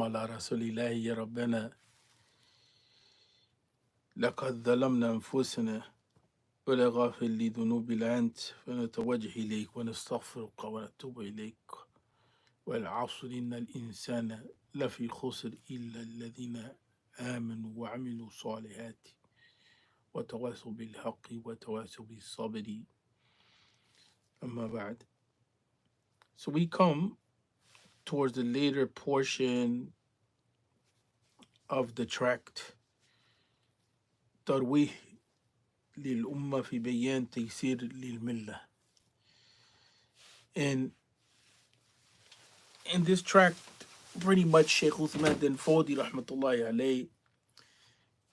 والسلام على رسول الله يا ربنا لقد ظلمنا أنفسنا ولا غافل لذنوبنا أنت فنتوجه إليك ونستغفرك ونتوب إليك والعصر إن الإنسان لفي خسر إلا الذين آمنوا وعملوا الصالحات وتواصوا بالحق وتواصوا بالصبر أما بعد. So we come towards the later portion of the tract ترويح للأمة في بيان تيسير للملة. And in this tract, pretty much Sheikh Uthman bin Fodi rahmatullahi alayhi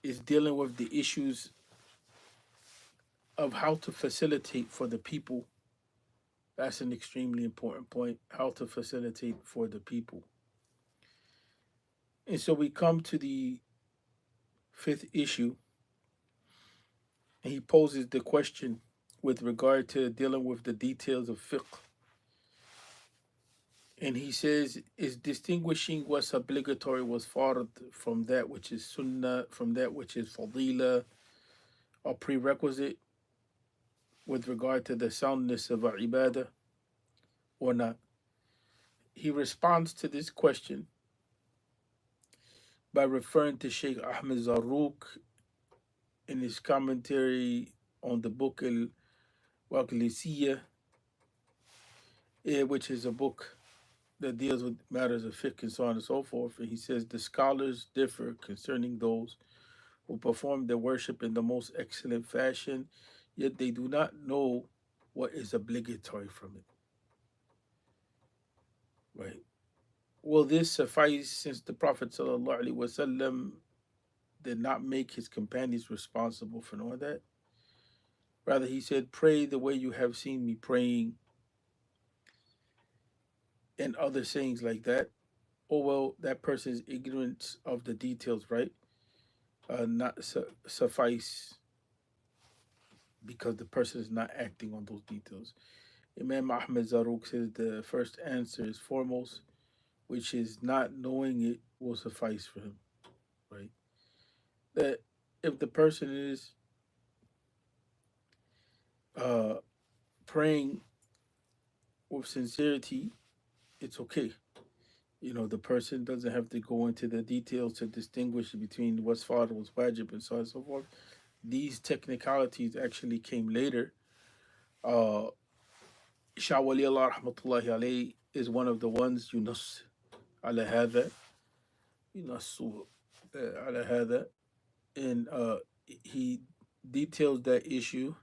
is dealing with the issues of how to facilitate for the people. That's an extremely important point, how to facilitate for the people. And so we come to the fifth issue, and he poses the question with regard to dealing with the details of fiqh. And he says, is distinguishing what's obligatory, what's fard, from that which is sunnah, from that which is fadila, or prerequisite with regard to the soundness of our ibadah or not? He responds to this question by referring to Sheikh Ahmed Zarruq in his commentary on the book Al-Waqlisiyah, which is a book that deals with matters of fiqh and so on and so forth. And he says the scholars differ concerning those who perform their worship in the most excellent fashion, yet they do not know what is obligatory from it. Right. Will this suffice, since the Prophet ﷺ did not make his companions responsible for knowing that? Rather, he said, pray the way you have seen me praying, and other sayings like that. Oh, well, that person's ignorance of the details, right? Not suffice because the person is not acting on those details. Imam Ahmed Zarruq says the first answer is foremost, which is not knowing it will suffice for him, right? That if the person is praying with sincerity, it's okay. You know, the person doesn't have to go into the details to distinguish between what's fard, what's wajib, and so on and so forth. These technicalities actually came later. Shah Wali Allah rahmatullahi alayhi is one of the ones ينص على هذا ينص على هذا, and he details that issue,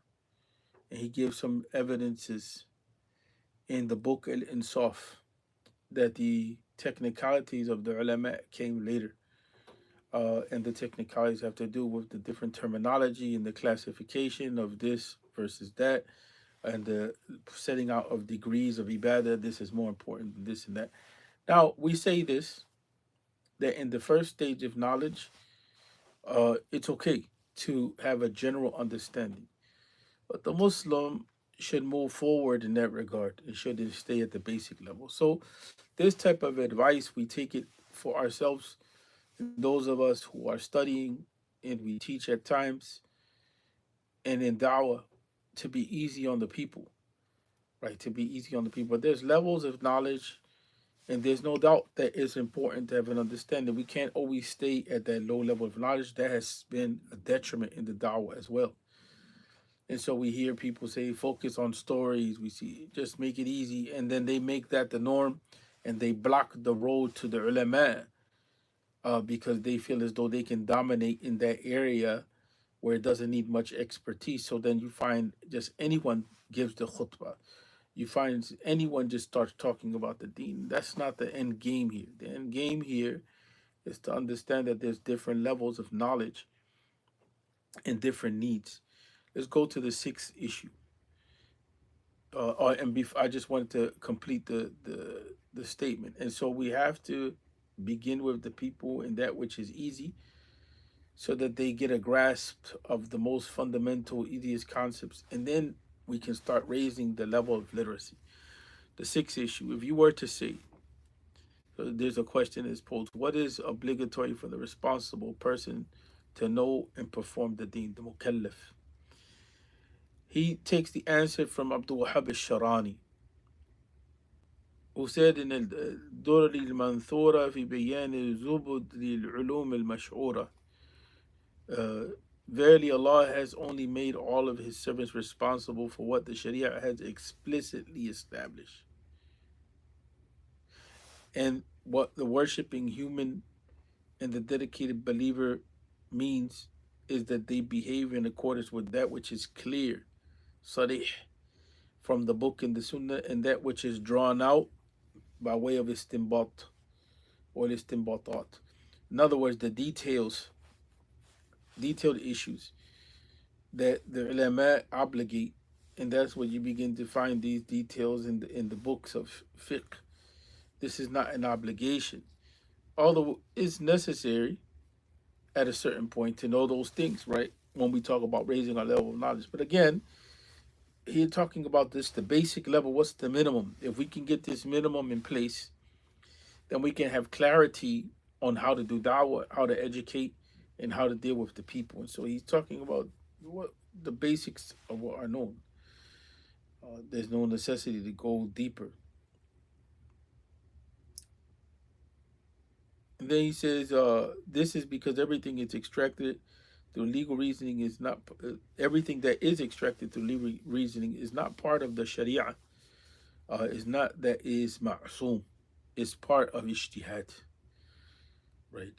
and he gives some evidences in the book Al-Insaf that the technicalities of the ulama came later. And the technicalities have to do with the different terminology and the classification of this versus that, and the setting out of degrees of ibadah. This is more important than this and that. Now, we say this, that in the first stage of knowledge, it's okay to have a general understanding. But the Muslim should move forward in that regard. It shouldn't stay at the basic level. So this type of advice, we take it for ourselves, those of us who are studying and we teach at times, and in da'wah, to be easy on the people, right? To be easy on the people. There's levels of knowledge, and there's no doubt that it's important to have an understanding. We can't always stay at that low level of knowledge. That has been a detriment in the da'wah as well. And so we hear people say, focus on stories. We see, just make it easy. And then they make that the norm, and they block the road to the ulama, because they feel as though they can dominate in that area where it doesn't need much expertise. So then you find just anyone gives the khutbah. You find anyone just starts talking about the deen. That's not the end game here. The end game here is to understand that there's different levels of knowledge and different needs. Let's go to the sixth issue. I just wanted to complete the statement. And so we have to begin with the people in that which is easy, so that they get a grasp of the most fundamental, easiest concepts, and then we can start raising the level of literacy. The sixth issue, if you were to say So there's a question is posed: what is obligatory for the responsible person to know and perform the deen, the mukallaf? He takes the answer from Abdul Wahab al-Sharani, who said in الدرر المنثورة في بيان زبد العلوم المشعورة, verily Allah has only made all of his servants responsible for what the Sharia has explicitly established. And what the worshipping human and the dedicated believer means is that they behave in accordance with that which is clear, sarih, from the book and the sunnah, and that which is drawn out by way of istinbat or istinbatat. In other words, the detailed issues that the ulama obligate, and that's where you begin to find these details in the books of fiqh. This is not an obligation, although it's necessary at a certain point to know those things, right? When we talk about raising our level of knowledge. But again, here talking about this, the basic level, what's the minimum? If we can get this minimum in place, then we can have clarity on how to do da'wah, how to educate, and how to deal with the people. And so he's talking about what the basics of what are known. There's no necessity to go deeper. And then he says, this is because everything is extracted through legal reasoning is not, everything that is extracted through legal reasoning is not part of the Sharia. Is not that is ma'soom. It's part of ijtihad, right?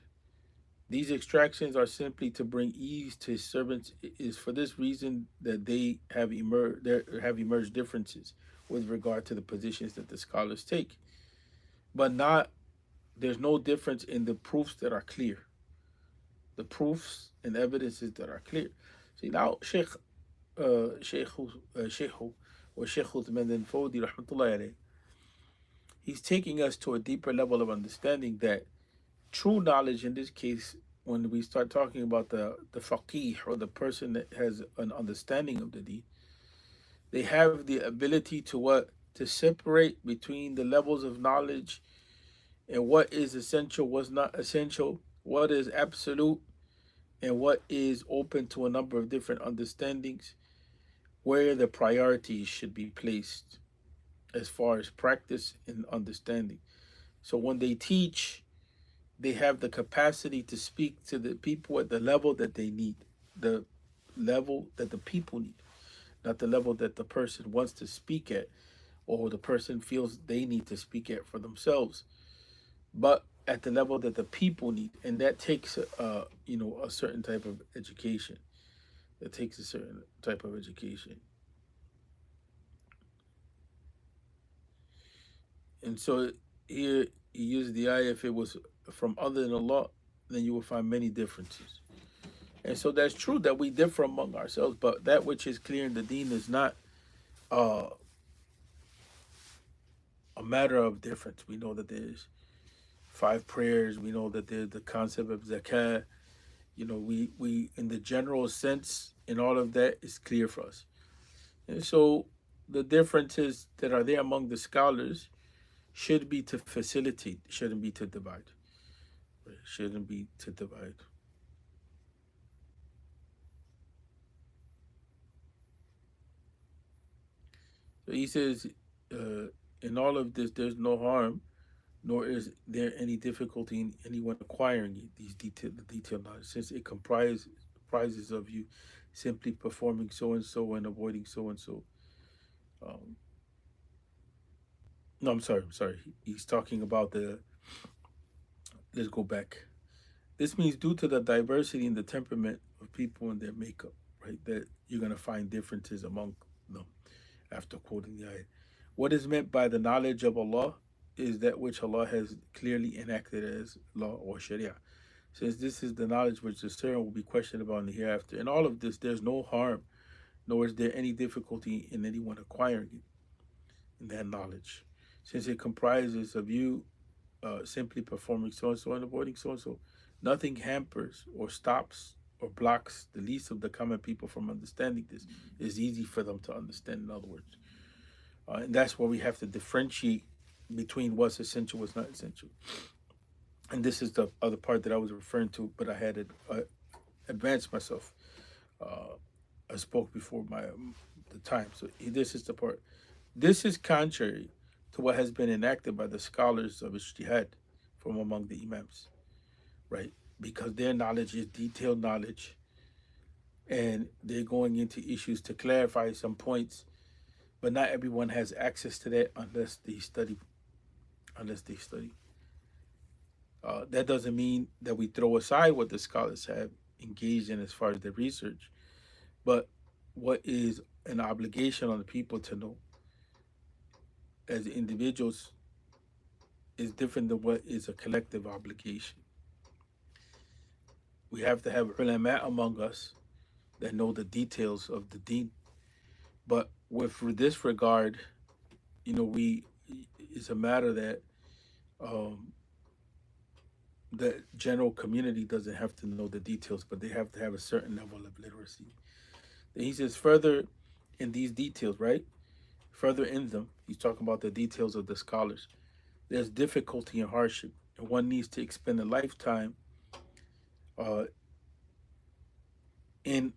These extractions are simply to bring ease to his servants. It is for this reason that there have emerged differences with regard to the positions that the scholars take, but not there's no difference in the proofs that are clear. The proofs and evidences that are clear. See now, Shehu or Sheikh Uthman Fodi rahmatullahi alayhi, he's taking us to a deeper level of understanding that true knowledge in this case, when we start talking about the faqih or the person that has an understanding of the deen, they have the ability to what? To separate between the levels of knowledge and what is essential, what's not essential, what is absolute, and what is open to a number of different understandings, where the priorities should be placed as far as practice and understanding. So when they teach, they have the capacity to speak to the people at the level that they need, the level that the people need, not the level that the person wants to speak at or the person feels they need to speak at for themselves, but at the level that the people need. And that takes a certain type of education. That takes a certain type of education. And so here he used the ayah, if it was from other than Allah, then you will find many differences. And so that's true that we differ among ourselves, but that which is clear in the deen is not uh, a matter of difference. We know that there's 5 prayers. We know that there's the concept of zakah. We in the general sense, in all of that is clear for us. And so the differences that are there among the scholars should be to facilitate, shouldn't be to divide. Right? Shouldn't be to divide. So he says, in all of this, there's no harm, nor is there any difficulty in anyone acquiring these detailed knowledge, since it comprises of you simply performing so and so and avoiding so and so. No, I'm sorry. He's talking about the. Let's go back. This means due to the diversity in the temperament of people and their makeup, right? That you're gonna find differences among them. After quoting the ayat, what is meant by the knowledge of Allah is that which Allah has clearly enacted as law or sharia. Since this is the knowledge which the servant will be questioned about in the hereafter. In all of this, there's no harm, nor is there any difficulty in anyone acquiring it, in that knowledge, since it comprises of you simply performing so and so and avoiding so and so. Nothing hampers or stops or blocks the least of the common people from understanding this. It's easy for them to understand, in other words. And that's where we have to differentiate between what's essential, what's not essential. And this is the other part that I was referring to, but I had advanced myself. Uh, I spoke before the time, so this is the part. This is contrary to what has been enacted by the scholars of Ijtihad from among the Imams, right? Because their knowledge is detailed knowledge, and they're going into issues to clarify some points, but not everyone has access to that unless they study. Unless they study. That doesn't mean that we throw aside what the scholars have engaged in as far as their research, but what is an obligation on the people to know as individuals is different than what is a collective obligation. We have to have ulama among us that know the details of the deen. But with this regard, we it's a matter that um, the general community doesn't have to know the details, but they have to have a certain level of literacy. And he says further in these details, right? Further in them, he's talking about the details of the scholars. There's difficulty and hardship, and one needs to expend a lifetime uh, in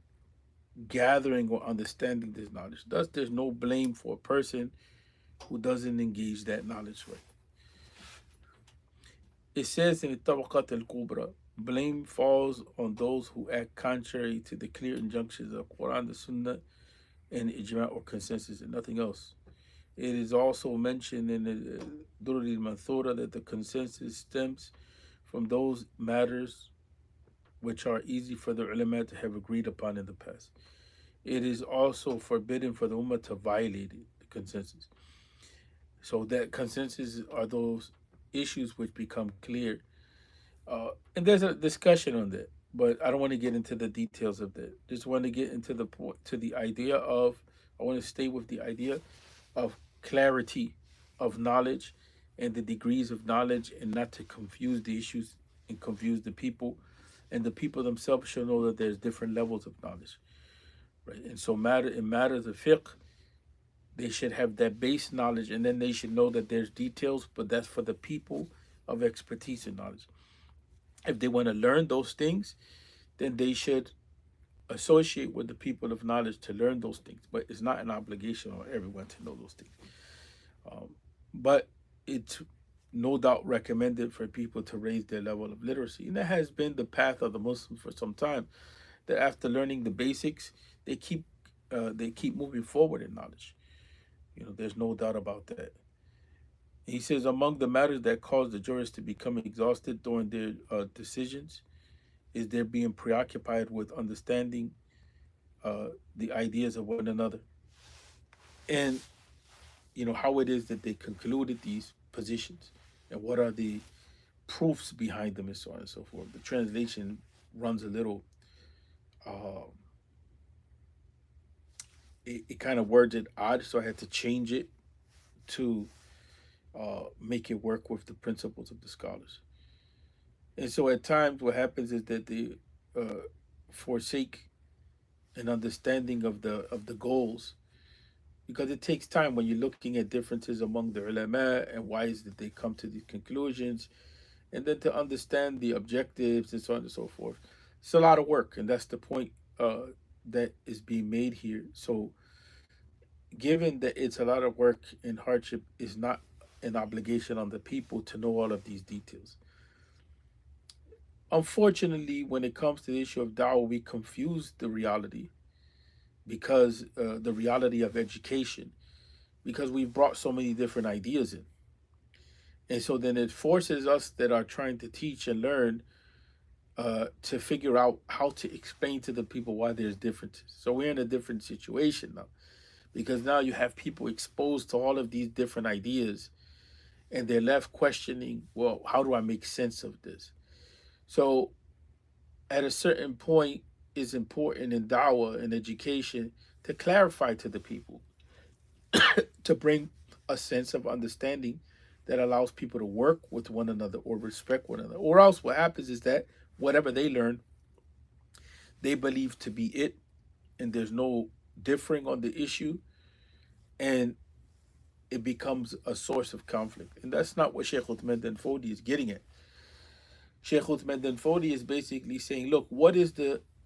gathering or understanding this knowledge. Thus, there's no blame for a person who doesn't engage that knowledge right. It says in the Tabaqat al-Kubra, blame falls on those who act contrary to the clear injunctions of Quran, the Sunnah, and Ijma or consensus and nothing else. It is also mentioned in the Durri al-Manthura that the consensus stems from those matters which are easy for the ulama to have agreed upon in the past. It is also forbidden for the ummah to violate it, the consensus. So that consensus are those issues which become clear. And there's a discussion on that, but I don't want to get into the details of that. Just want to get into the idea of, I want to stay with the idea of clarity of knowledge and the degrees of knowledge, and not to confuse the issues and confuse the people. And the people themselves should know that there's different levels of knowledge, right? And so in matters of fiqh, they should have that base knowledge, and then they should know that there's details, but that's for the people of expertise and knowledge. If they want to learn those things, then they should associate with the people of knowledge to learn those things. But it's not an obligation on everyone to know those things. But it's no doubt recommended for people to raise their level of literacy. And that has been the path of the Muslims for some time, that after learning the basics, they keep moving forward in knowledge. There's no doubt about that. He says, among the matters that cause the jurists to become exhausted during their decisions is their being preoccupied with understanding the ideas of one another, and how it is that they concluded these positions, and what are the proofs behind them, and so on and so forth. The translation runs a little. Uh, it kind of words it odd, so I had to change it to make it work with the principles of the scholars. And so at times, what happens is that they forsake an understanding of the goals, because it takes time when you're looking at differences among the ulama and why is that they come to these conclusions, and then to understand the objectives and so on and so forth. It's a lot of work, and that's the point that is being made here. So, given that it's a lot of work and hardship, is not an obligation on the people to know all of these details. Unfortunately, when it comes to the issue of da'wah, we confuse the reality, because the reality of education, because we've brought so many different ideas in. And so then it forces us that are trying to teach and learn to figure out how to explain to the people why there's differences. So we're in a different situation now, because now you have people exposed to all of these different ideas, and they're left questioning, well, how do I make sense of this? So at a certain point, it's important in da'wah and education to clarify to the people, to bring a sense of understanding that allows people to work with one another or respect one another. Or else what happens is that whatever they learn, they believe to be it, and there's no differing on the issue. And it becomes a source of conflict. And that's not what Sheikh Uthman Dan Fodi is getting at. Sheikh Uthman Dan Fodi is basically saying, look,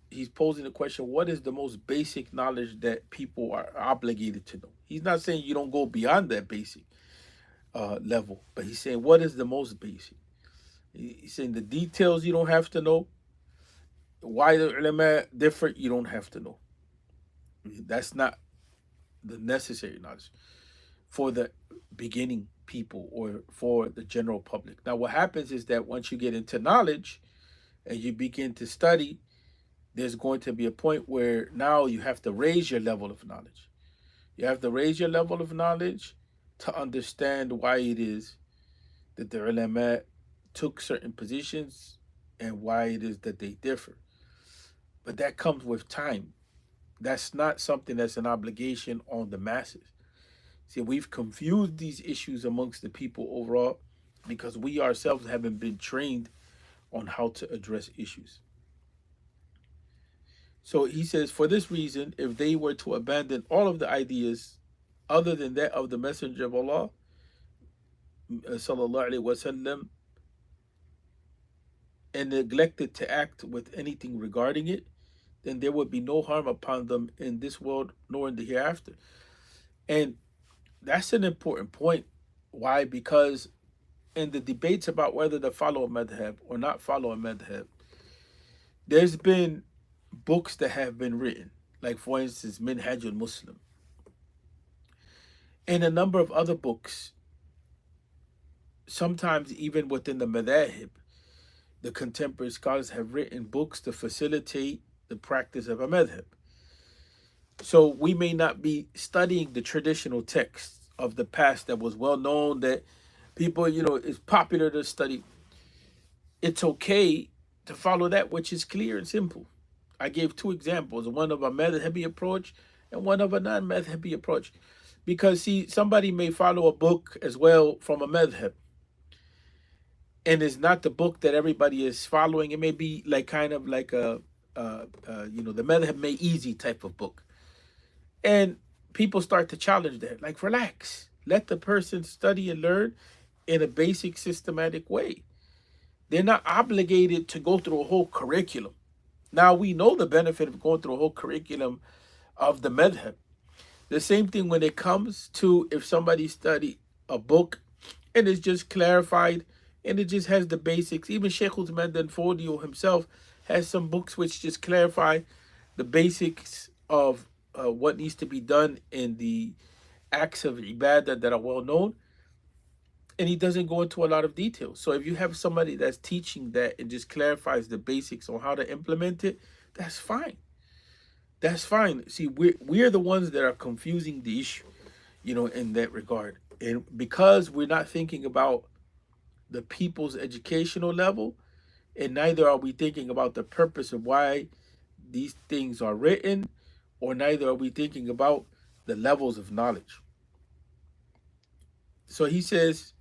he's posing the question, what is the most basic knowledge that people are obligated to know? He's not saying you don't go beyond that basic level, but he's saying, what is the most basic? He's saying the details you don't have to know. Why the ulama different, you don't have to know. That's not the necessary knowledge for the beginning people or for the general public. Now, what happens is that once you get into knowledge and you begin to study, there's going to be a point where now you have to raise your level of knowledge. You have to raise your level of knowledge to understand why it is that the ulama took certain positions and why it is that they differ. But that comes with time. That's not something that's an obligation on the masses. See, we've confused these issues amongst the people overall because we ourselves haven't been trained on how to address issues. So he says, for this reason, if they were to abandon all of the ideas other than that of the Messenger of Allah, sallallahu alaihi wasallam, and neglected to act with anything regarding it, then there would be no harm upon them in this world nor in the hereafter. And that's an important point. Why? Because in the debates about whether to follow a madhab or not follow a madhab, there's been books that have been written, like for instance, Minhajul Muslim, and a number of other books. Sometimes even within the madhab, the contemporary scholars have written books to facilitate the practice of a madhab. So we may not be studying the traditional texts of the past that was well known, that people, it's popular to study. It's okay to follow that which is clear and simple. I gave two examples, one of a madhabi approach and one of a non-madhabi approach. Because, see, somebody may follow a book as well from a madhab, and it's not the book that everybody is following. It may be like kind of like the madhab may easy type of book. And people start to challenge that. Like, relax. Let the person study and learn in a basic, systematic way. They're not obligated to go through a whole curriculum. Now, we know the benefit of going through a whole curriculum of the madhab. The same thing when it comes to if somebody study a book and it's just clarified and it just has the basics. Even Sheikh Uthman Dan Fodi himself has some books which just clarify the basics of what needs to be done in the acts of ibadah that are well known. And he doesn't go into a lot of details. So if you have somebody that's teaching that and just clarifies the basics on how to implement it, that's fine. That's fine. See, we're the ones that are confusing the issue, in that regard. And because we're not thinking about the people's educational level, and neither are we thinking about the purpose of why these things are written, or neither are we thinking about the levels of knowledge. So he says,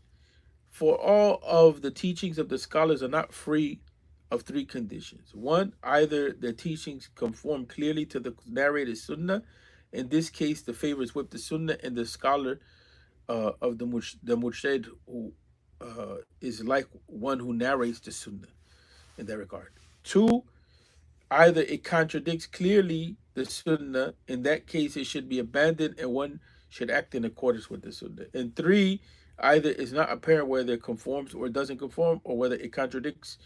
for all of the teachings of the scholars are not free of three conditions. One, either their teachings conform clearly to the narrated sunnah. In this case, the favor is with the sunnah, and the scholar of the mujtahid who is like one who narrates the sunnah in that regard. Two, either it contradicts clearly the sunnah. In that case, it should be abandoned, and one should act in accordance with the sunnah. And three, either it's not apparent whether it conforms or it doesn't conform, or whether it contradicts.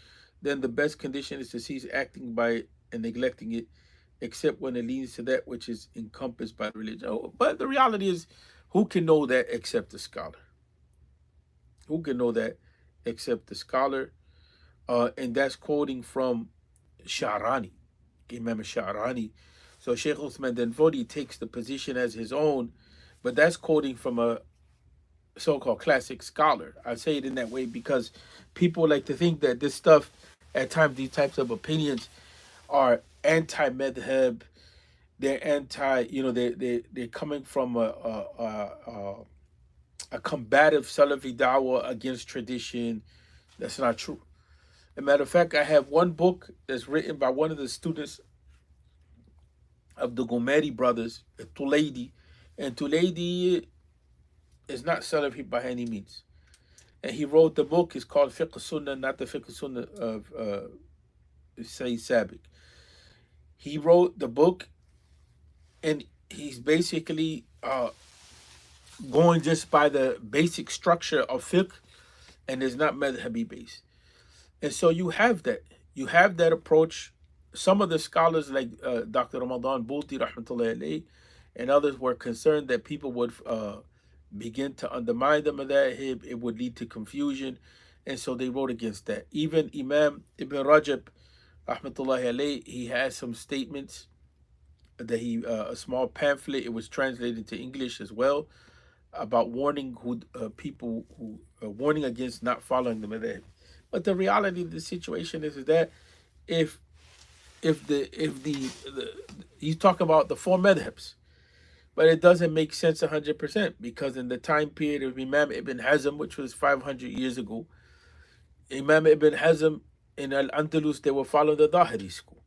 Then the best condition is to cease acting by it and neglecting it, except when it leads to that which is encompassed by religion. But the reality is, who can know that except the scholar? Who can know that except the scholar? And that's quoting from Sha'rani, Imam Sha'rani. So Sheikh Uthman Dan Fodi takes the position as his own, but that's quoting from a so-called classic scholar. I say it in that way because people like to think that this stuff, at times, these types of opinions are anti-madhab. They're anti, they're coming from a combative Salafi dawah against tradition. That's not true. As a matter of fact, I have one book that's written by one of the students of the Gomeri brothers, Tulaidi. And Tulaidi is not Salafi by any means. And he wrote the book. It's called Fiqh Sunnah, not the Fiqh Sunnah of Sayyid Sabiq. He wrote the book, and he's basically going just by the basic structure of fiqh, and is not madhabi based. And so you have that. You have that approach. Some of the scholars, like Dr. Ramadan Bulti, rahmatullahi alayhi, and others, were concerned that people would begin to undermine the madhab. It would lead to confusion. And so they wrote against that. Even Imam Ibn Rajab, rahmatullahi alayhi, he has some statements that a small pamphlet, it was translated into English as well, about warning people who warning against not following the madhab. But the reality of the situation is that if the he's talking about the four madhabs, but it doesn't make sense 100%, because in the time period of Imam Ibn Hazm, which was 500 years ago, Imam Ibn Hazm in Al-Andalus, they were following the Dahiri school,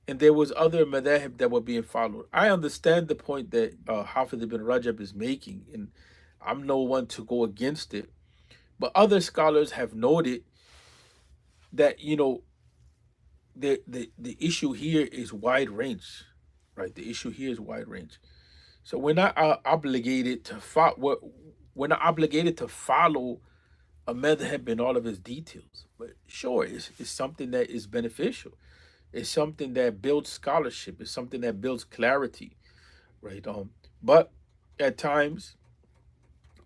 and there was other madhab that were being followed. I understand the point that Hafiz ibn Rajab is making, and I'm no one to go against it. But other scholars have noted that, the issue here is wide range, right? The issue here is wide range. So we're not obligated to we're not obligated to follow a madhab in all of its details. But sure, it's something that is beneficial. It's something that builds scholarship. It's something that builds clarity, right? But at times,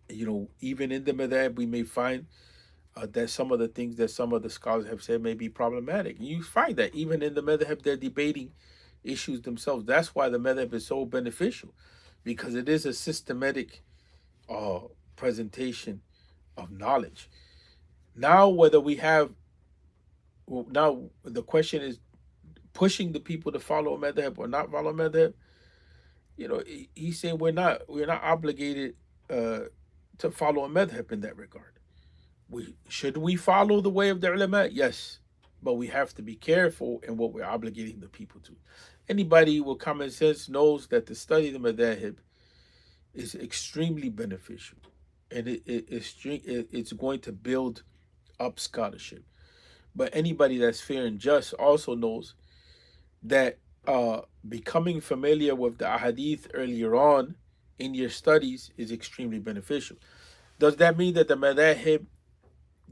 even in the madhab, we may find that some of the things that some of the scholars have said may be problematic. And you find that even in the madhab, they're debating issues themselves. That's why the madhab is so beneficial, because it is a systematic presentation of knowledge. Now, now the question is pushing the people to follow a madhab or not follow a madhab. He's saying we're not obligated to follow a madhab in that regard. Should we follow the way of the ulama? Yes, but we have to be careful in what we're obligating the people to. Anybody with common sense knows that the study of the madhab is extremely beneficial, and it's going to build up scholarship. But anybody that's fair and just also knows that becoming familiar with the ahadith earlier on in your studies is extremely beneficial. Does that mean that the madhab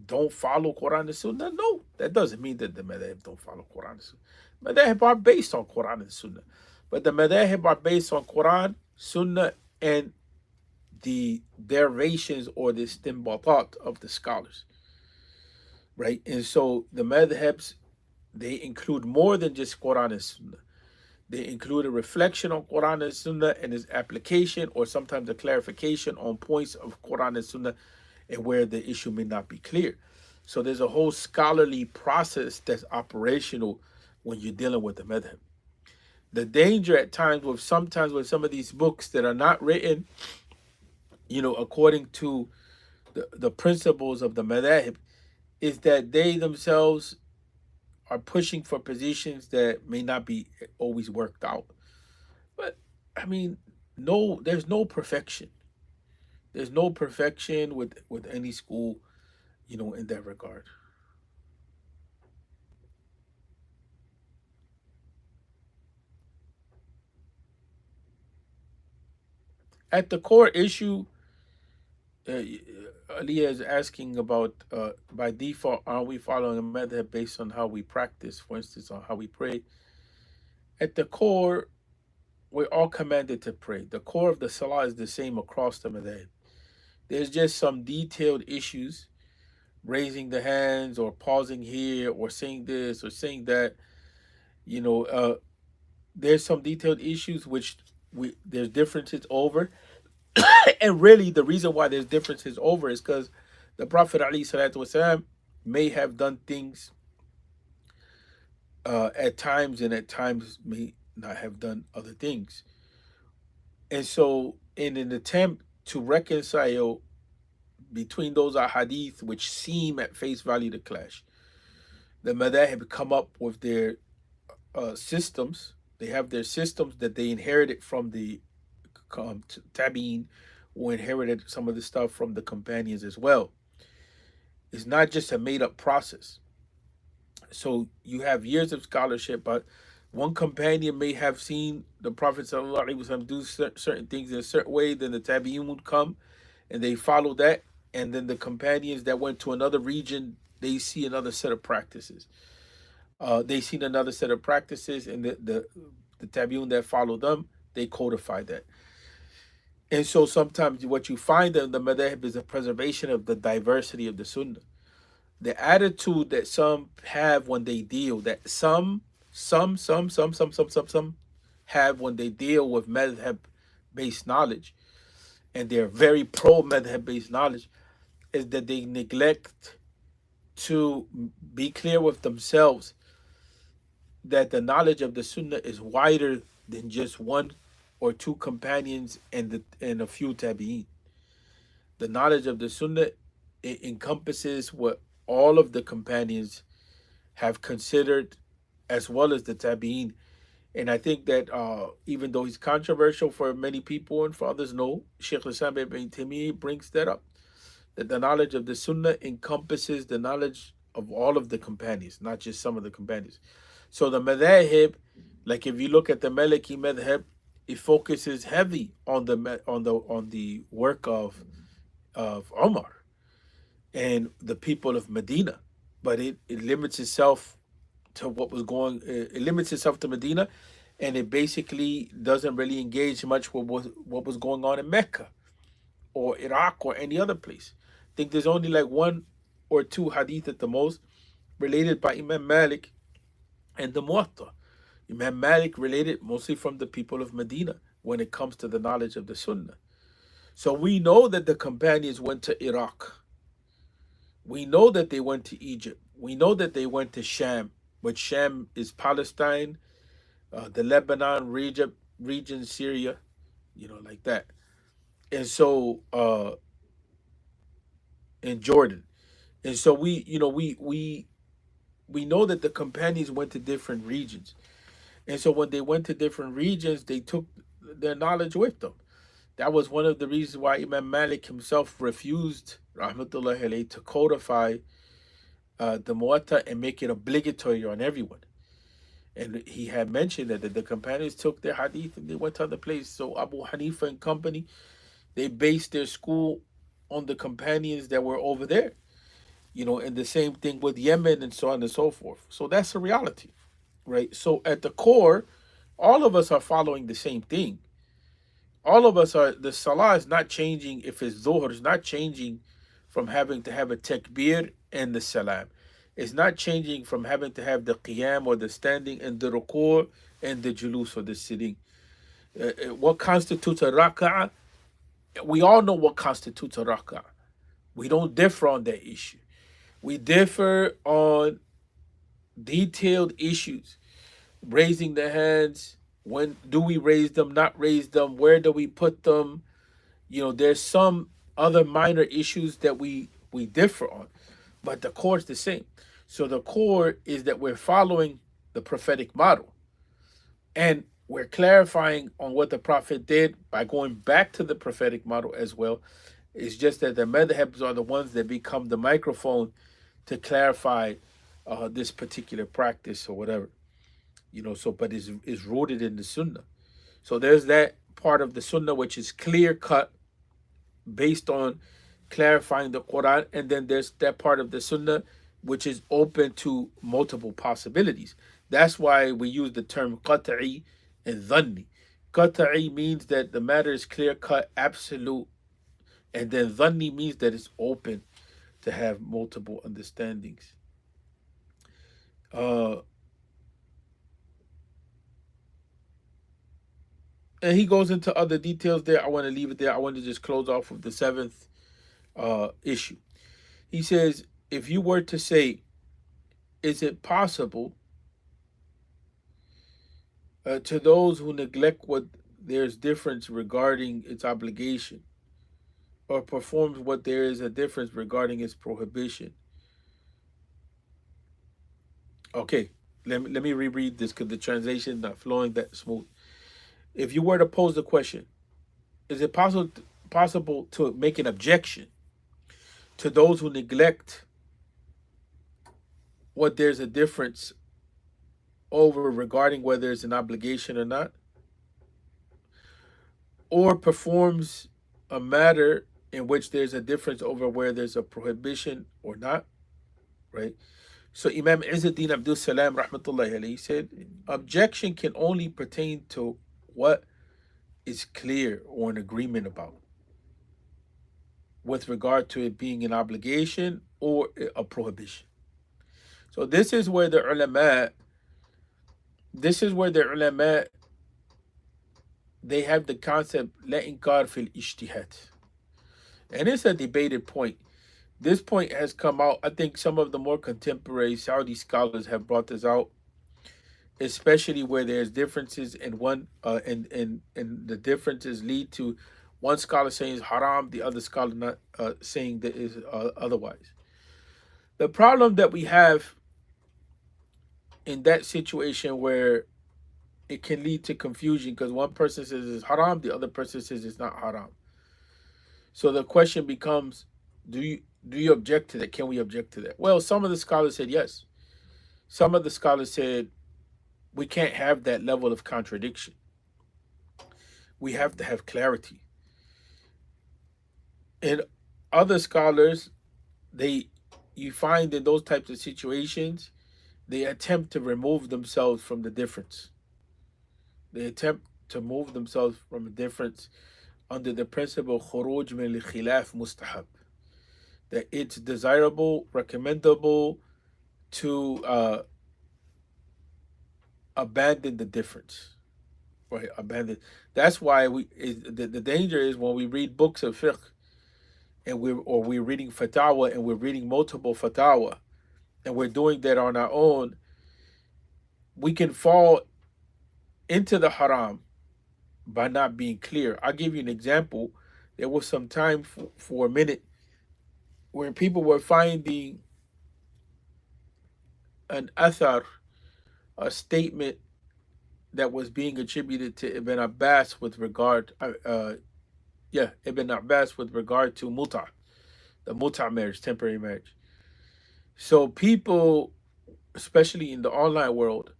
don't follow Quran and Sunnah? No, that doesn't mean that the madhab don't follow Quran and Sunnah. Madhab are based on Quran and Sunnah, but the madhab are based on Quran, Sunnah, and the derivations or the istinbatat of the scholars, right? And so the madhabs, they include more than just Quran and Sunnah. They include a reflection on Quran and Sunnah and its application, or sometimes a clarification on points of Quran and Sunnah and where the issue may not be clear. So there's a whole scholarly process that's operational when you're dealing with the madhab. The danger at times with some of these books that are not written, according to the principles of the madhab, is that they themselves are pushing for positions that may not be always worked out. But I mean, there's no perfection. There's no perfection with any school, in that regard. At the core issue, Aliyah is asking about, by default, are we following a method based on how we practice, for instance, on how we pray? At the core, we're all commanded to pray. The core of the salah is the same across the madhab. There's just some detailed issues, raising the hands or pausing here or saying this or saying that. There's some detailed issues which there's differences over. And really, the reason why there's differences over is because the Prophet ﷺ may have done things at times, and at times may not have done other things. And so, in an attempt to reconcile between those ahadith which seem at face value to clash, the madhab come up with their systems. They have their systems that they inherited from the tabi'in who inherited some of the stuff from the companions as well. It's not just a made up process. So you have years of scholarship, but one companion may have seen the Prophet ﷺ do certain things in a certain way, then the Tabi'un would come and they follow that, and then the companions that went to another region, they see another set of practices. They seen another set of practices, and the Tabi'un that follow them, they codify that. And so sometimes what you find in the madhab is a preservation of the diversity of the sunnah. The attitude that some have when they deal, that some have when they deal with madhab based knowledge, and they're very pro madhab based knowledge, is that they neglect to be clear with themselves that the knowledge of the sunnah is wider than just one or two companions and a few tabi'in. The knowledge of the sunnah, it encompasses what all of the companions have considered, as well as the tabi'in. And I think that even though he's controversial for many people and for others, no, Sheikh Islam ibn Taymiyyah brings that up, that the knowledge of the sunnah encompasses the knowledge of all of the companions, not just some of the companions. So the madhahib, like if you look at the Maliki madhab, it focuses heavy on the work of Umar and the people of Medina, but it limits itself to what was going. It limits itself to Medina, and it basically doesn't really engage much with what was going on in Mecca or Iraq or any other place. I think there's only like one or two hadith at the most related by Imam Malik and the Muwatta. Imam Malik related mostly from the people of Medina when it comes to the knowledge of the Sunnah. So we know that the companions went to Iraq. We know that they went to Egypt. We know that they went to Sham, which Sham is Palestine, the Lebanon region, Syria, like that. And so, in Jordan. And so we know that the companions went to different regions. And so when they went to different regions, they took their knowledge with them. That was one of the reasons why Imam Malik himself refused, rahmatullahi alayhi, to codify the Muwatta and make it obligatory on everyone. And he had mentioned that the companions took their hadith and they went to other places. So Abu Hanifa and company, they based their school on the companions that were over there. And the same thing with Yemen and so on and so forth. So that's a reality, right? So at the core, all of us are following the same thing. All of us are, the salah is not changing. If it's dhuhr, it's not changing from having to have a takbir and the salam. It's not changing from having to have the qiyam or the standing and the ruku' and the julus or the sitting. What constitutes a rak'ah? We all know what constitutes a rak'ah. We don't differ on that issue. We differ on detailed issues. Raising the hands, when do we raise them, not raise them, where do we put them? There's some other minor issues that we differ on, but the core is the same. So the core is that we're following the prophetic model, and we're clarifying on what the prophet did by going back to the prophetic model as well. It's just that the madhabs are the ones that become the microphone to clarify this particular practice or whatever. So but is rooted in the sunnah. So there's that part of the sunnah which is clear cut based on clarifying the Quran, and then there's that part of the sunnah which is open to multiple possibilities. That's why we use the term qat'i and dhanni. Qat'i means that the matter is clear cut, absolute, and then dhanni means that it's open to have multiple understandings. And he goes into other details there. I want to leave it there. I want to just close off with the seventh issue. He says, if you were to say, is it possible to those who neglect what there's difference regarding its obligation, or performs what there is a difference regarding its prohibition? Okay, let me reread this because the translation not flowing that smooth. If you were to pose the question, is it possible possible to make an objection to those who neglect what there's a difference over regarding whether it's an obligation or not, or performs a matter in which there's a difference over where there's a prohibition or not, right? So Imam Izzuddin Abdul Salam rahmatullahi alayhi said, objection can only pertain to what is clear or an agreement about with regard to it being an obligation or a prohibition. So this is where the ulama, they have the concept la inkar fil ijtihad. And it's a debated point. This point has come out. I think some of the more contemporary Saudi scholars have brought this out, especially where there's differences in one, and the differences lead to one scholar saying it's haram, the other scholar not saying that is otherwise. The problem that we have in that situation where it can lead to confusion because one person says it's haram, the other person says it's not haram. So the question becomes, do you object to that? Can we object to that? Well, some of the scholars said yes. Some of the scholars said we can't have that level of contradiction. We have to have clarity. And other scholars, you find in those types of situations, they attempt to remove themselves from the difference. They attempt to move themselves from a difference under the principle khuruj min al-khilaf mustahab, that it's desirable, recommendable to abandon the difference, right? Abandon. That's why the danger is when we read books of fiqh and we're reading fatawa and we're reading multiple fatawa and we're doing that on our own, we can fall into the haram by not being clear. I'll give you an example. There was some time for a minute where people were finding an athar, a statement that was being attributed to Ibn Abbas with regard, Ibn Abbas with regard to the muta marriage, temporary marriage. So people, especially in the online world,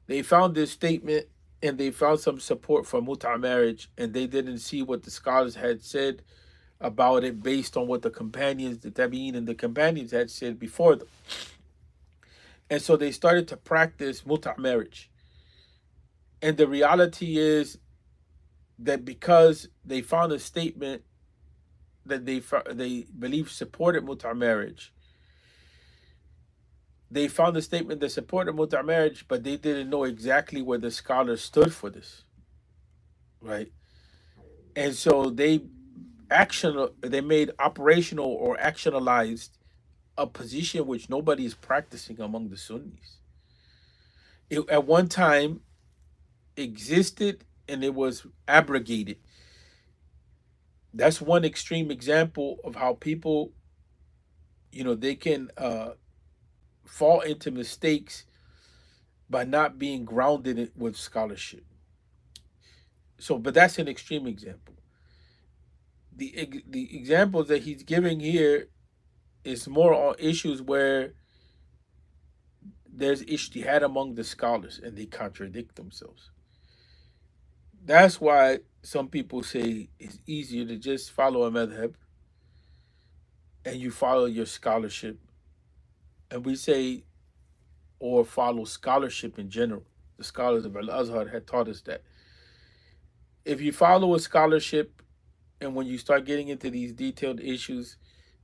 they found this statement and they found some support for muta marriage, and they didn't see what the scholars had said about it based on what the companions, the tabi'in and the companions had said before them. And so they started to practice muta marriage. And the reality is that because they found a statement that they believe supported muta marriage, they found a statement that supported muta marriage, but they didn't know exactly where the scholars stood for this, right? And so they made operational or actionalized a position which nobody is practicing among the Sunnis. It at one time existed and it was abrogated. That's one extreme example of how people, they can fall into mistakes by not being grounded with scholarship. So, but that's an extreme example. The examples that he's giving here is more on issues where there's ijtihad among the scholars and they contradict themselves. That's why some people say it's easier to just follow a madhab and you follow your scholarship. And we say, or follow scholarship in general. The scholars of Al-Azhar had taught us that. If you follow a scholarship and when you start getting into these detailed issues,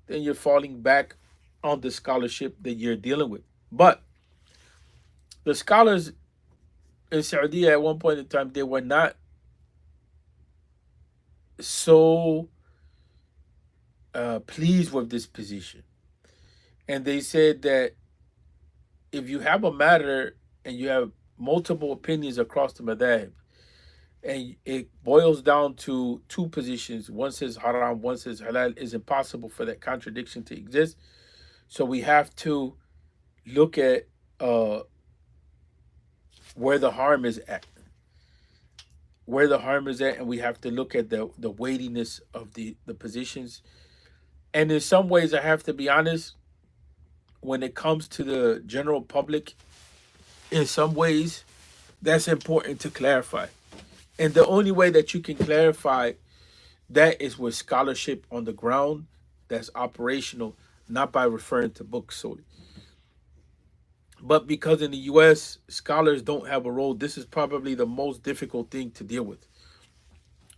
then you're falling back on the scholarship that you're dealing with. But the scholars in Saudi at one point in time, they were not so pleased with this position. And they said that if you have a matter and you have multiple opinions across the madhab, and it boils down to two positions, one says haram, one says halal, it's impossible for that contradiction to exist. So we have to look at where the harm is at. where the harm is at, and we have to look at the weightiness of the positions. And in some ways, I have to be honest, when it comes to the general public, in some ways, that's important to clarify. And the only way that you can clarify that is with scholarship on the ground that's operational, not by referring to books solely. But because in the US, scholars don't have a role, this is probably the most difficult thing to deal with,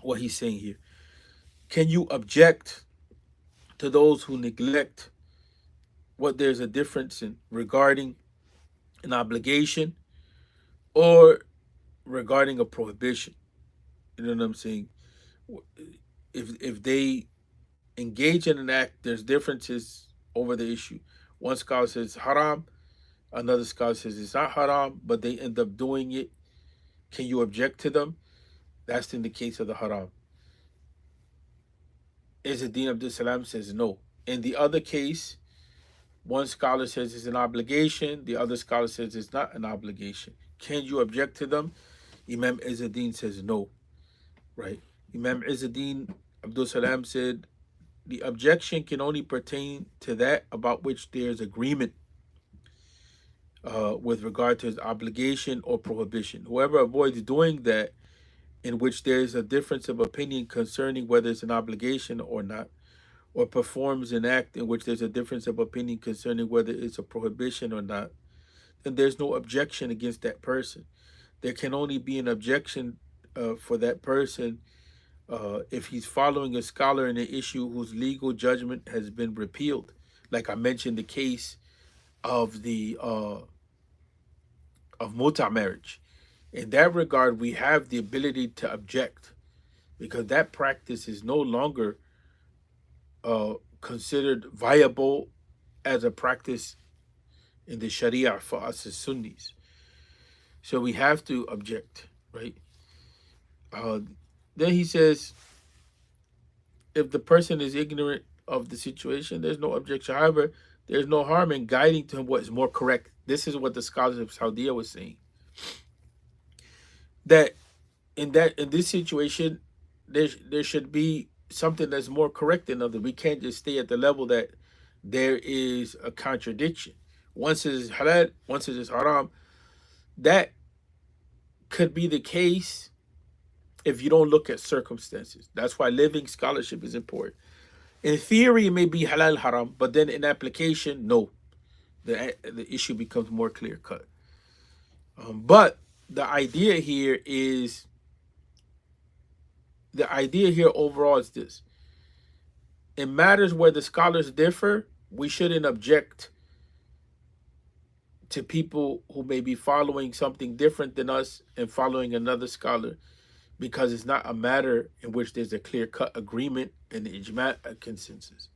what he's saying here. Can you object to those who neglect what there's a difference in regarding an obligation or regarding a prohibition? You know what I'm saying? If they engage in an act, there's differences over the issue. One scholar says haram, another scholar says it's not haram, but they end up doing it. Can you object to them? That's in the case of the haram. Izzuddin Abdul Salam says no. In the other case, one scholar says it's an obligation, the other scholar says it's not an obligation. Can you object to them? Imam Izzuddin says no. Right? Imam Izzuddin Abdul Salam said the objection can only pertain to that about which there's agreement with regard to his obligation or prohibition. Whoever avoids doing that, in which there is a difference of opinion concerning whether it's an obligation or not, or performs an act in which there's a difference of opinion concerning whether it's a prohibition or not, then there's no objection against that person. There can only be an objection for that person if he's following a scholar in an issue whose legal judgment has been repealed. Like I mentioned, the case of the of muta marriage. In that regard, we have the ability to object because that practice is no longer considered viable as a practice in the Sharia for us as Sunnis. So we have to object, right? Then he says, if the person is ignorant of the situation, there's no objection. However, there's no harm in guiding to him what is more correct. This is what the scholars of Saudi was saying. That in this situation, there should be something that's more correct than other. We can't just stay at the level that there is a contradiction. One says halal, one says it's haram. That could be the case if you don't look at circumstances. That's why living scholarship is important. In theory, it may be halal haram, but then in application, no. The issue becomes more clear cut. But the idea here overall is this. In matters where the scholars differ, we shouldn't object to people who may be following something different than us and following another scholar, because it's not a matter in which there's a clear-cut agreement and ijma, a consensus.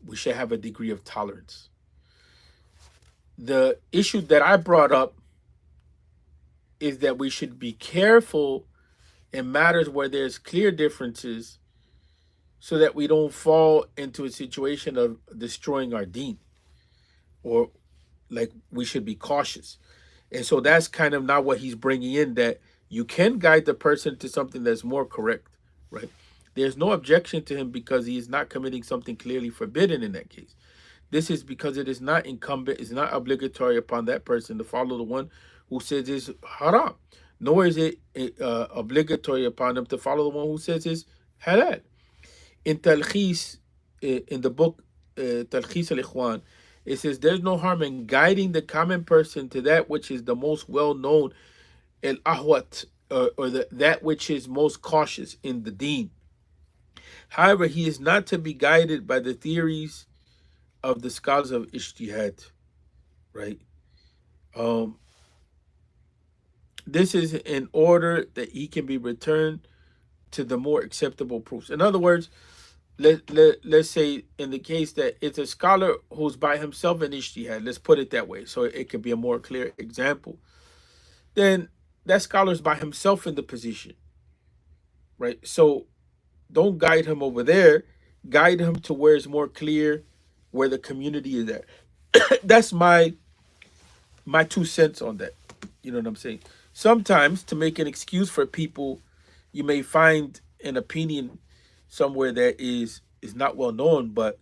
We should have a degree of tolerance. The issue that I brought up is that we should be careful in matters where there's clear differences so that we don't fall into a situation of destroying our deen, or like we should be cautious. And so that's kind of not what he's bringing in, that you can guide the person to something that's more correct, right? There's no objection to him because he is not committing something clearly forbidden in that case. This is because it is not incumbent, it's not obligatory upon that person to follow the one who says it's haram, nor is it obligatory upon them to follow the one who says it's halal. In Talkhis, in the book Talkhis al-Ikhwan, it says there's no harm in guiding the common person to that which is the most well-known, al-ahwat, or that which is most cautious in the deen. However, he is not to be guided by the theories of the scholars of ijtihad, right? This is in order that he can be returned to the more acceptable proofs. In other words, let's say in the case that it's a scholar who's by himself in ijtihad, let's put it that way so it could be a more clear example, then that scholar's by himself in the position, right? So don't guide him over there, guide him to where it's more clear, where the community is at. That's my 2 cents on that. You know what I'm saying? Sometimes, to make an excuse for people, you may find an opinion somewhere that is not well known, but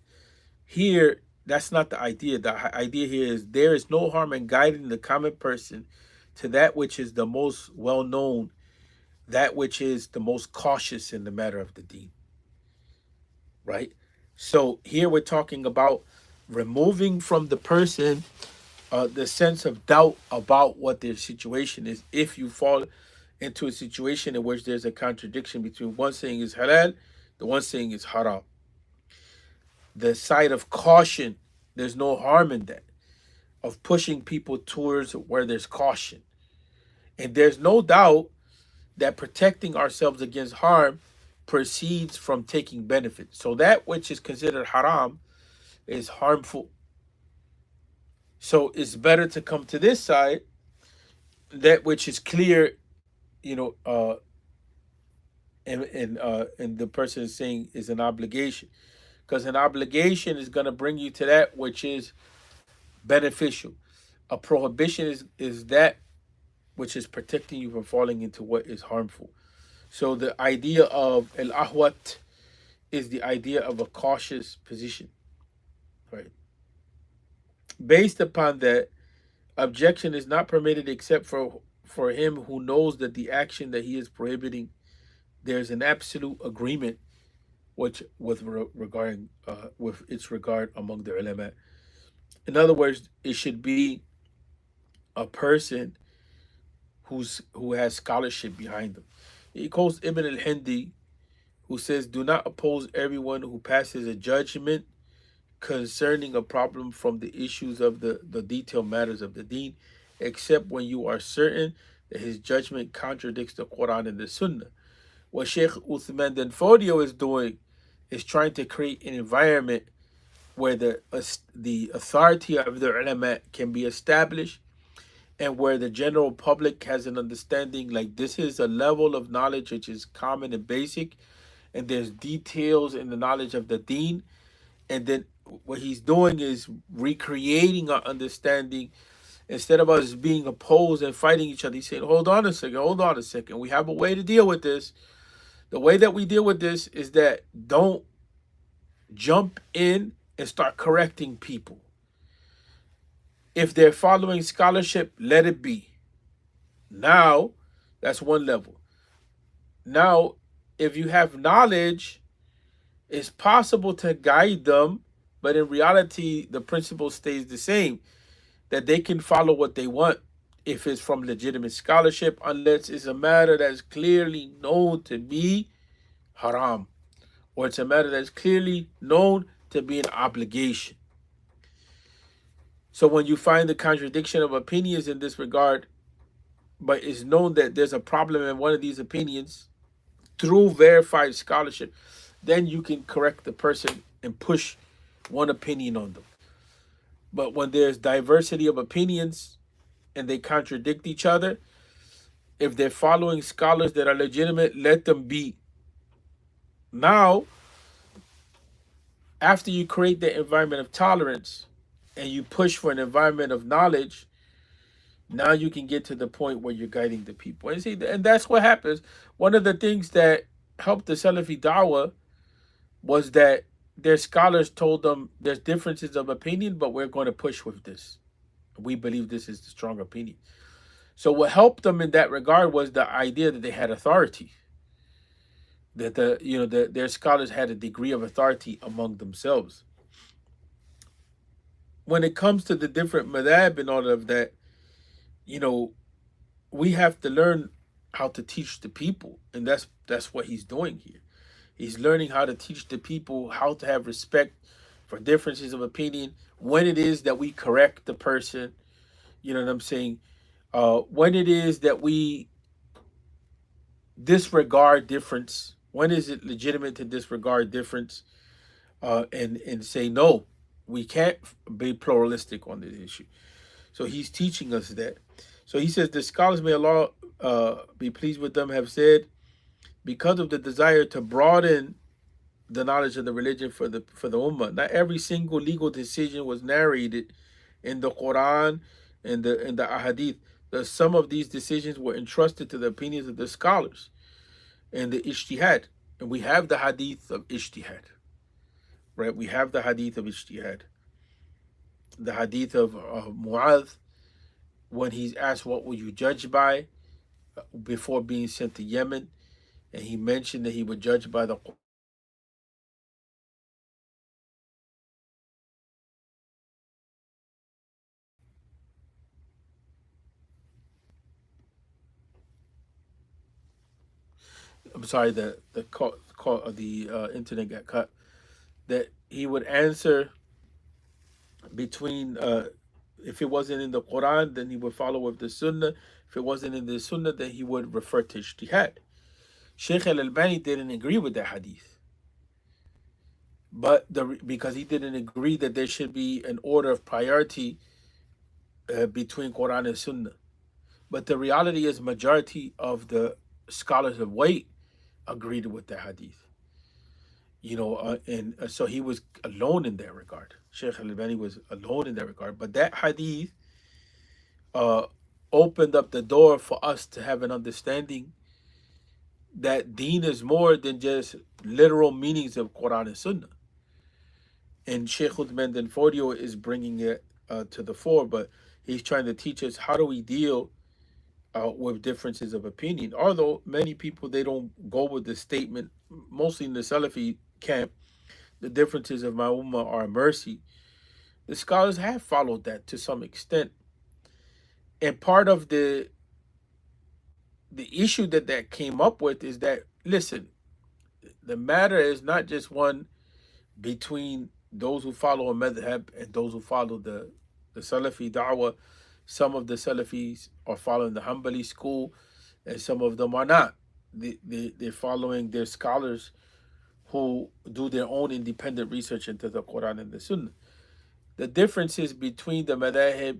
here that's not the idea. The idea here is there is no harm in guiding the common person to that which is the most well known, that which is the most cautious in the matter of the deen, right? So here we're talking about removing from the person the sense of doubt about what their situation is. If you fall into a situation in which there's a contradiction between one saying is halal, the one saying is haram, the side of caution, there's no harm in that, of pushing people towards where there's caution. And there's no doubt that protecting ourselves against harm proceeds from taking benefit. So that which is considered haram is harmful. So it's better to come to this side, that which is clear, you know, and the person is saying is an obligation, because an obligation is going to bring you to that which is beneficial. A prohibition is that which is protecting you from falling into what is harmful. So the idea of al ahwat is the idea of a cautious position, right? Based upon that, objection is not permitted except for him who knows that the action that he is prohibiting, there's an absolute agreement which regarding with its regard among the ulama. In other words, it should be a person who has scholarship behind them. He quotes Ibn al-Hindi, who says, "Do not oppose everyone who passes a judgment concerning a problem from the issues of the detailed matters of the deen, except when you are certain that his judgment contradicts the Quran and the Sunnah." What Sheikh Uthman Dan Fodio is doing is trying to create an environment where the authority of the ulama can be established, and where the general public has an understanding like this is a level of knowledge which is common and basic, and there's details in the knowledge of the deen. And then what he's doing is recreating our understanding. Instead of us being opposed and fighting each other, he's saying, hold on a second, hold on a second. We have a way to deal with this. The way that we deal with this is that don't jump in and start correcting people. If they're following scholarship, let it be. Now, that's one level. Now, if you have knowledge, it's possible to guide them, but in reality, the principle stays the same, that they can follow what they want if it's from legitimate scholarship, unless it's a matter that's clearly known to be haram, or it's a matter that's clearly known to be an obligation. So when you find the contradiction of opinions in this regard, but it's known that there's a problem in one of these opinions through verified scholarship, then you can correct the person and push one opinion on them. But when there's diversity of opinions and they contradict each other, if they're following scholars that are legitimate, let them be. Now, after you create the environment of tolerance and you push for an environment of knowledge, now you can get to the point where you're guiding the people. And see, and that's what happens. One of the things that helped the Salafi Dawah was that their scholars told them there's differences of opinion, but we're going to push with this. We believe this is the strong opinion. So what helped them in that regard was the idea that they had authority, that their scholars had a degree of authority among themselves. When it comes to the different madhab and all of that, we have to learn how to teach the people, and that's what he's doing here. He's learning how to teach the people how to have respect for differences of opinion, when it is that we correct the person, you know what I'm saying? When it is that we disregard difference, when is it legitimate to disregard difference, and say, no, we can't be pluralistic on this issue. So he's teaching us that. So he says, the scholars, may Allah be pleased with them, have said, because of the desire to broaden the knowledge of the religion for the ummah, not every single legal decision was narrated in the Quran and the ahadith. that some of these decisions were entrusted to the opinions of the scholars and the ijtihad. And we have the hadith of ijtihad, right? We have the hadith of ijtihad. The hadith of Mu'adh, when he's asked, what will you judge by before being sent to Yemen? And he mentioned that he would judge by the I'm sorry, the internet got cut. That he would answer between if it wasn't in the Quran, then he would follow with the Sunnah. If it wasn't in the Sunnah, then he would refer to Ijtihad. Sheikh Al-Albani didn't agree with that hadith, but because he didn't agree that there should be an order of priority between Quran and Sunnah. But the reality is, majority of the scholars of weight agreed with the hadith. And so he was alone in that regard. Sheikh Al-Albani was alone in that regard. But that hadith uh, opened up the door for us to have an understanding that deen is more than just literal meanings of Quran and Sunnah. And Sheikh Uthman Dan Fodio is bringing it to the fore, but he's trying to teach us how do we deal with differences of opinion. Although many people, they don't go with the statement, mostly in the Salafi camp, the differences of my ummah are mercy. The scholars have followed that to some extent. And part of the issue that came up with is that, listen, the matter is not just one between those who follow a madhab and those who follow the Salafi da'wah. Some of the Salafis are following the Hanbali school, and some of them are not. They're following their scholars who do their own independent research into the Quran and the Sunnah. The differences between the madhab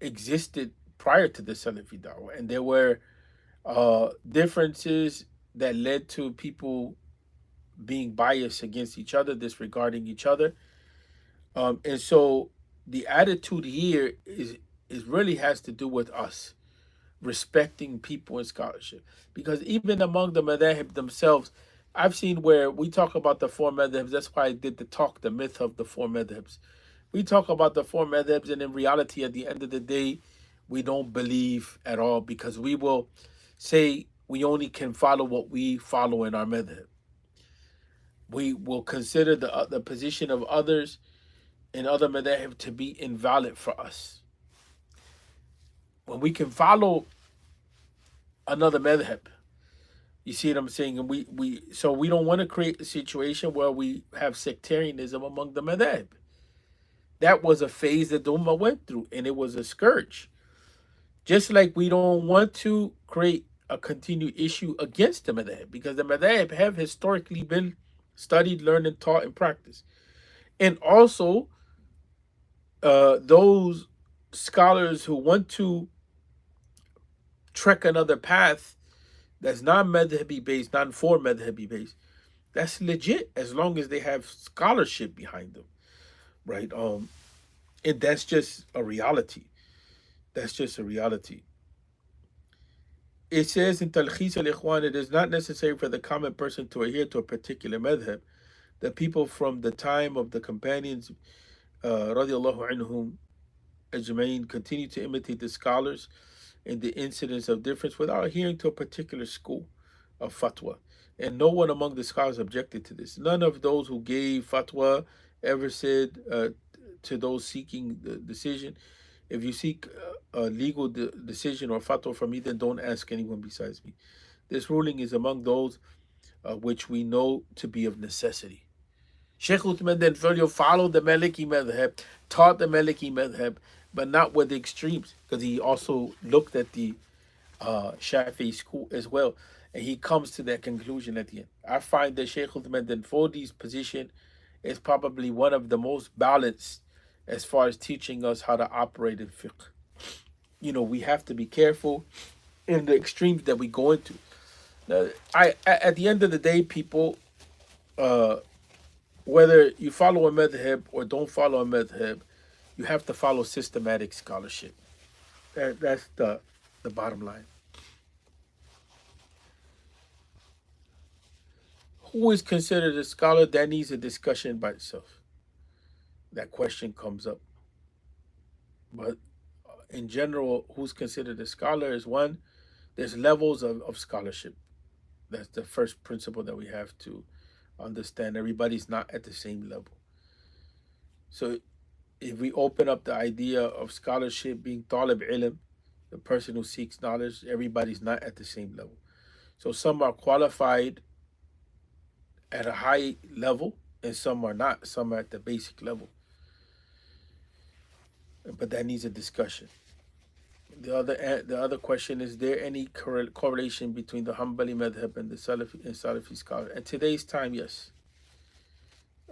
existed prior to the Salafi da'wah, and there were differences that led to people being biased against each other, disregarding each other. And so the attitude here is really has to do with us respecting people in scholarship. Because even among the madhahib themselves, I've seen where we talk about the four madhabs. That's why I did the myth of the four madhabs. We talk about the four madhabs, and in reality, at the end of the day, we don't believe at all, because we will say we only can follow what we follow in our madhab. We will consider the position of others in other madhab to be invalid for us. When we can follow another madhab, you see what I'm saying? And so we don't want to create a situation where we have sectarianism among the madhab. That was a phase that the Ummah went through, and it was a scourge. Just like we don't want to create a continued issue against the madhab, because the madhab have historically been studied, learned, and taught, and practiced. And also, those scholars who want to trek another path that's non-madhabi based, non-for madhabi based, that's legit as long as they have scholarship behind them, right? And that's just a reality. That's just a reality. It says in Talkhis al-Ikhwan, it is not necessary for the common person to adhere to a particular madhab. The people from the time of the companions, radiallahu anhum ajma'in, continue to imitate the scholars in the incidence of difference without adhering to a particular school of fatwa. And no one among the scholars objected to this. None of those who gave fatwa ever said to those seeking the decision, if you seek a legal decision or fatwa from me, then don't ask anyone besides me. This ruling is among those which we know to be of necessity. Sheikh Uthman Dan Fodio followed the Maliki madhab, taught the Maliki madhab, but not with the extremes, because he also looked at the Shafi'i school as well, and he comes to that conclusion at the end. I find that Sheikh Uthman Dan Fodi's position is probably one of the most balanced as far as teaching us how to operate in fiqh. We have to be careful in the extremes that we go into. Now, at the end of the day, people, whether you follow a madhab or don't follow a madhab, you have to follow systematic scholarship. That's the bottom line. Who is considered a scholar? That needs a discussion by itself. That question comes up. But in general, who's considered a scholar is one, there's levels of scholarship. That's the first principle that we have to understand. Everybody's not at the same level. So if we open up the idea of scholarship being talib ilm, the person who seeks knowledge, everybody's not at the same level. So some are qualified at a high level and some are not. Some are at the basic level. But that needs a discussion. The other question is there any correlation between the Hanbali madhab and the Salafi scholar? At today's time, yes.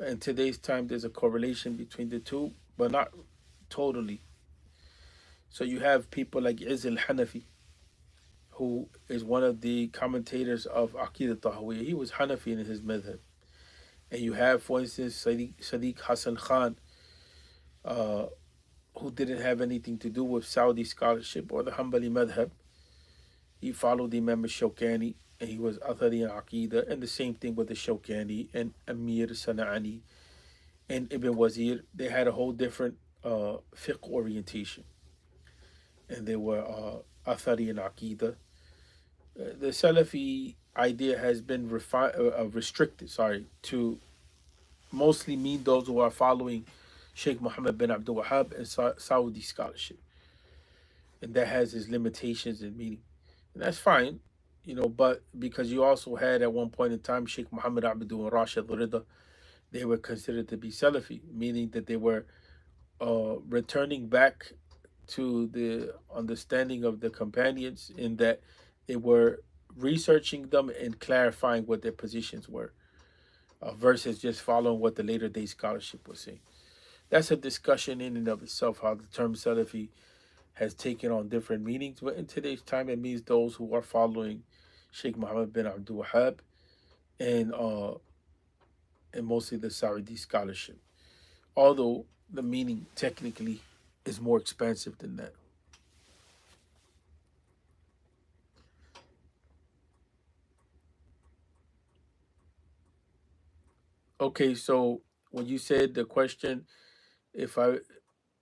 In today's time, there's a correlation between the two, but not totally. So you have people like Izz al-Hanafi, who is one of the commentators of Aqida Tahawiyya. He was Hanafi in his madhab. And you have, for instance, Sadiq Hassan Khan, uh, who didn't have anything to do with Saudi scholarship or the Hanbali madhab. He followed Imam al-Shawkani, and he was Athari in Aqida, and the same thing with the Shawkani and Amir Sana'ani and Ibn Wazir. They had a whole different fiqh orientation, and they were Athari in Aqida. The Salafi idea has been restricted, to mostly mean those who are following Sheikh Muhammad bin Abdul Wahhab and Saudi scholarship. And that has its limitations and meaning. And that's fine, but because you also had at one point in time Sheikh Muhammad Abdul and Rashid Rida, they were considered to be Salafi, meaning that they were returning back to the understanding of the companions in that they were researching them and clarifying what their positions were, versus just following what the later day scholarship was saying. That's a discussion in and of itself, how the term Salafi has taken on different meanings. But in today's time, it means those who are following Sheikh Muhammad bin Abdul Wahhab and mostly the Saudi scholarship. Although the meaning technically is more expansive than that. Okay, so when you said the question, if I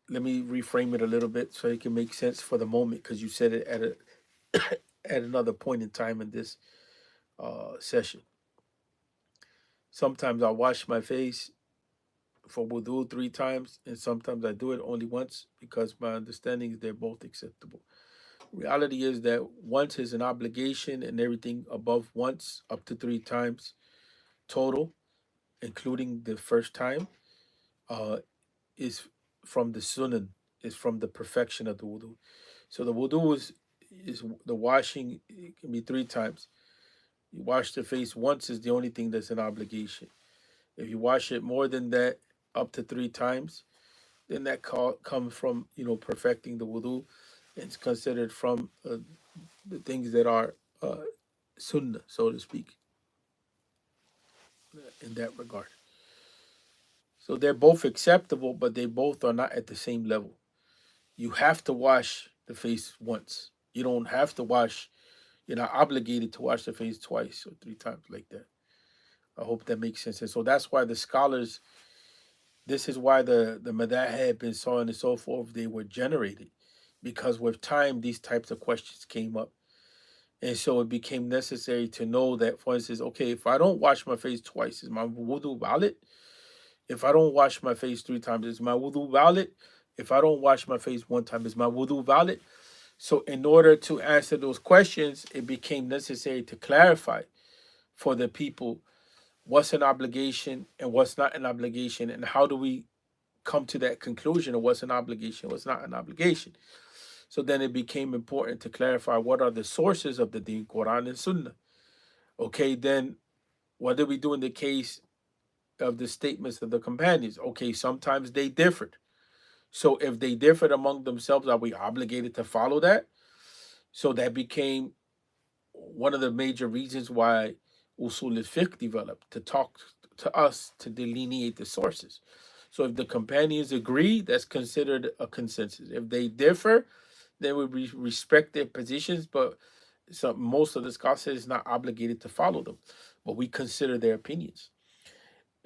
let me reframe it a little bit so it can make sense for the moment, because you said it at at another point in time in this session. Sometimes I wash my face for wudu 3 times, and sometimes I do it only once because my understanding is they're both acceptable. Reality is that once is an obligation, and everything above once up to 3 times total, including the first time, uh, is from the sunan, is from the perfection of the wudu. So the wudu is the washing. It can be 3 times. You wash the face once is the only thing that's an obligation. If you wash it more than that, up to 3 times, then that comes from perfecting the wudu. It's considered from the things that are sunnah, so to speak, in that regard. So they're both acceptable, but they both are not at the same level. You have to wash the face once. You don't have to wash. You're not obligated to wash the face twice or 3 times like that. I hope that makes sense. And so that's why the scholars, this is why the madhab and so on and so forth, they were generated. Because with time, these types of questions came up. And so it became necessary to know that, for instance, okay, if I don't wash my face twice, is my wudu valid? If I don't wash my face 3 times, is my wudu valid? If I don't wash my face 1 time, is my wudu valid? So in order to answer those questions, it became necessary to clarify for the people what's an obligation and what's not an obligation, and how do we come to that conclusion of what's an obligation, what's not an obligation. So then it became important to clarify what are the sources of the Deen, Quran and Sunnah. Okay, then what do we do in the case of the statements of the companions? Okay, sometimes they differed. So if they differed among themselves, are we obligated to follow that? So that became one of the major reasons why Usul al-Fiqh developed, to talk to us to delineate the sources. So if the companions agree, that's considered a consensus. If they differ, then we respect their positions, but most of the scholars is not obligated to follow them, but we consider their opinions.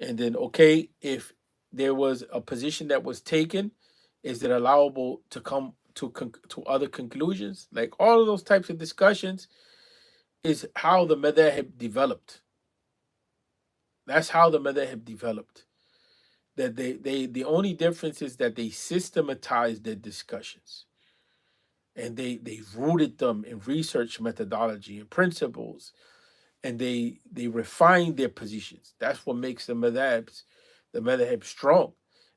And then, okay, if there was a position that was taken, is it allowable to come to other conclusions? Like all of those types of discussions is how the madhab developed. That's how the madhab developed. That they the only difference is that they systematized their discussions, and they rooted them in research methodology and principles, and they refined their positions. That's what makes the madhab strong.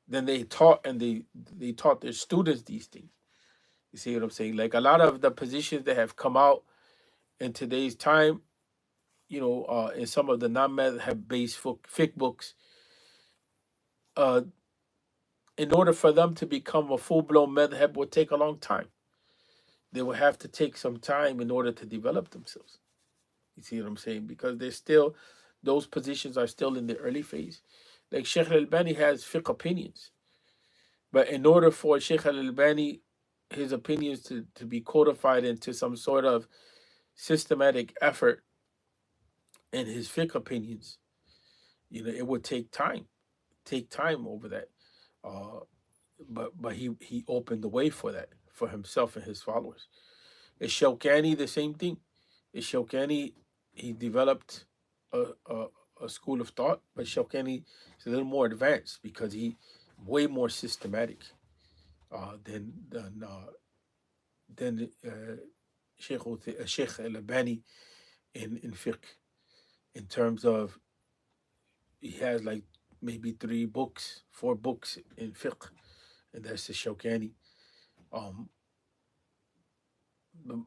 Then they taught, and they taught their students these things. You see what I'm saying? Like a lot of the positions that have come out in today's time, in some of the non-madhab based fiqh books, uh, in order for them to become a full-blown madhab would take a long time. They would have to take some time in order to develop themselves. You see what I'm saying? Because those positions are still in the early phase. Like Sheikh Al-Albani has fiqh opinions. But in order for Sheikh Al-Albani, his opinions to be codified into some sort of systematic effort in his fiqh opinions, it would take time over that. Uh, but he opened the way for that for himself and his followers. Is Shawkani the same thing? Is Shawkani, he developed a, a school of thought, but Shawkani is a little more advanced because he way more systematic than Sheikh Al-Albani in fiqh, in terms of he has like maybe 4 books in fiqh, and that's the Shawkani. Um,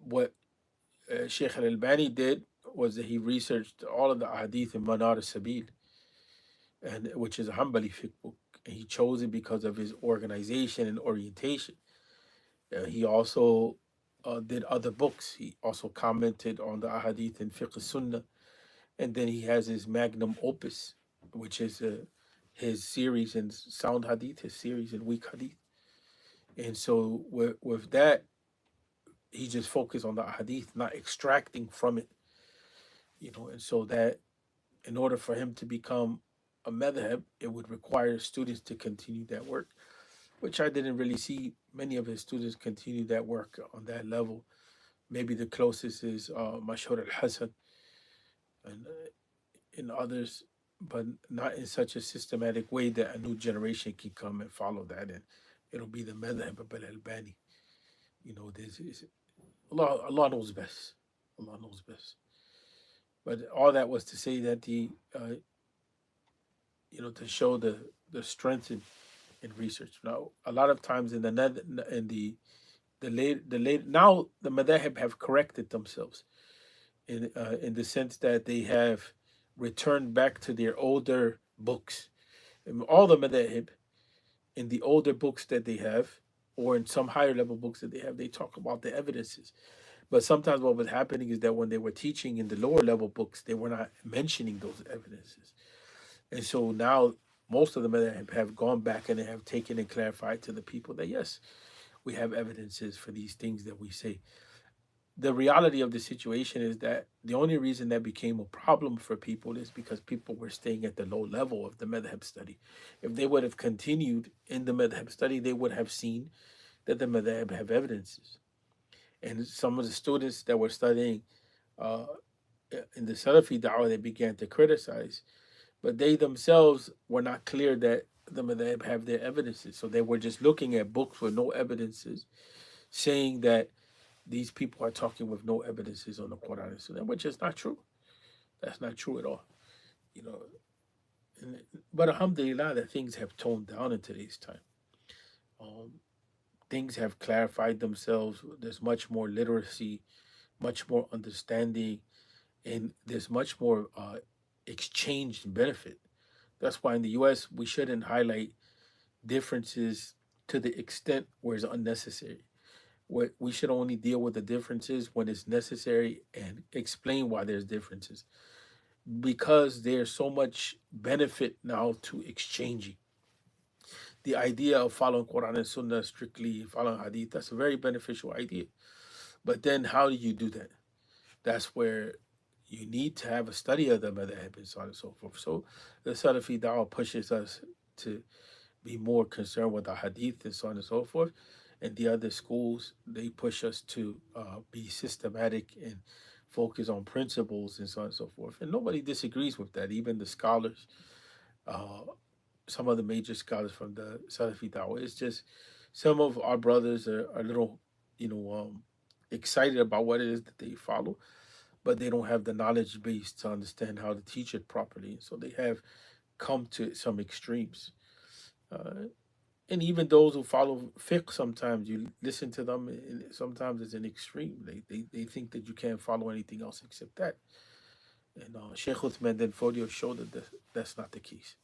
what Sheikh Al-Albani did was that he researched all of the hadith in Manar al-Sabil, and which is a Hanbali fiqh book. And he chose it because of his organization and orientation. He also did other books. He also commented on the ahadith in Fiqh Sunnah. And then he has his magnum opus, which is his series in sound hadith, his series in weak hadith. And so with that, he just focused on the hadith, not extracting from it. And so that in order for him to become a madhab, it would require students to continue that work, which I didn't really see many of his students continue that work on that level. Maybe the closest is Mashhur al-Hasan and others, but not in such a systematic way that a new generation can come and follow that, and it'll be the madhab of al-Albani. This is Allah knows best. Allah knows best. But all that was to say that to show the strength in research. Now, a lot of times in the late now the madhab have corrected themselves in the sense that they have returned back to their older books. And all the madhab in the older books that they have, or in some higher level books that they have, they talk about the evidences. But sometimes what was happening is that when they were teaching in the lower level books, they were not mentioning those evidences. And so now most of them have gone back and they have taken and clarified to the people that yes, we have evidences for these things that we say. The reality of the situation is that the only reason that became a problem for people is because people were staying at the low level of the madhab study. If they would have continued in the madhab study, they would have seen that the madhab have evidences. And some of the students that were studying uh, in the Salafi da'wah, they began to criticize, but they themselves were not clear that the madhab have their evidences. So they were just looking at books with no evidences, saying that these people are talking with no evidences on the Quran and Sunnah, which is not true. That's not true at all. You know, but alhamdulillah that things have toned down in today's time. Um, Things have clarified themselves. There's much more literacy, much more understanding, and there's much more exchange and benefit. That's why in the U.S. we shouldn't highlight differences to the extent where it's unnecessary. We should only deal with the differences when it's necessary and explain why there's differences, because there's so much benefit now to exchanging. the idea of following Quran and Sunnah, strictly following Hadith, that's a very beneficial idea. But then how do you do that? That's where you need to have a study of the madhab and so on and so forth. So the Salafi Dawah pushes us to be more concerned with the Hadith and so on and so forth. And the other schools, they push us to be systematic and focus on principles and so on and so forth. And nobody disagrees with that, even the scholars. Uh, some of the major scholars from the Salafi Dawah. It's just some of our brothers are a little, excited about what it is that they follow, but they don't have the knowledge base to understand how to teach it properly. So they have come to some extremes. And even those who follow fiqh, sometimes you listen to them, and sometimes it's an extreme. They think that you can't follow anything else except that. And Sheikh Uthman then Fodio showed that that's not the case.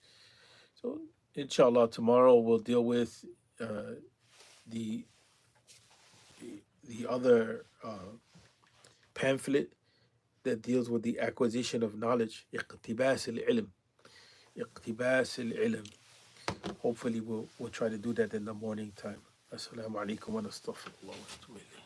So, inshallah, tomorrow we'll deal with the the other pamphlet that deals with the acquisition of knowledge. اقتباس العلم. اقتباس العلم. Hopefully we'll try to do that in the morning time. Assalamu alaikum wa nastaghfirullah wa atubu ilayh.